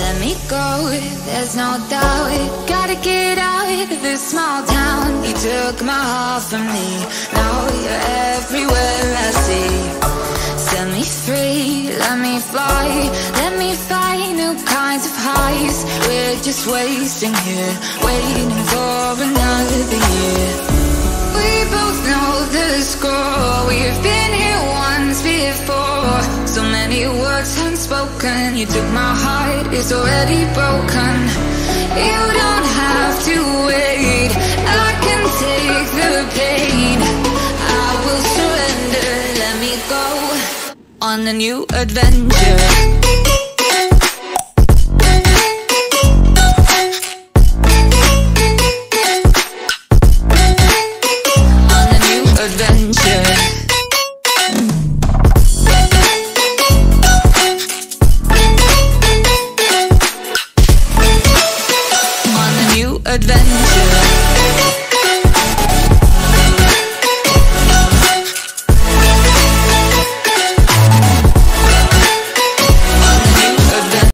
Let me go, there's no doubt. Gotta get out of this small town. You took my heart from me, now you're everywhere I see. Set me free, let me fly. Let me find new kinds of highs. We're just wasting here, waiting for another year. We both know the score. We've been here once before. So many words unspoken. You took my heart, it's already broken. You don't have to wait, I can take the pain. I will surrender, let me go on a new adventure. Adventure.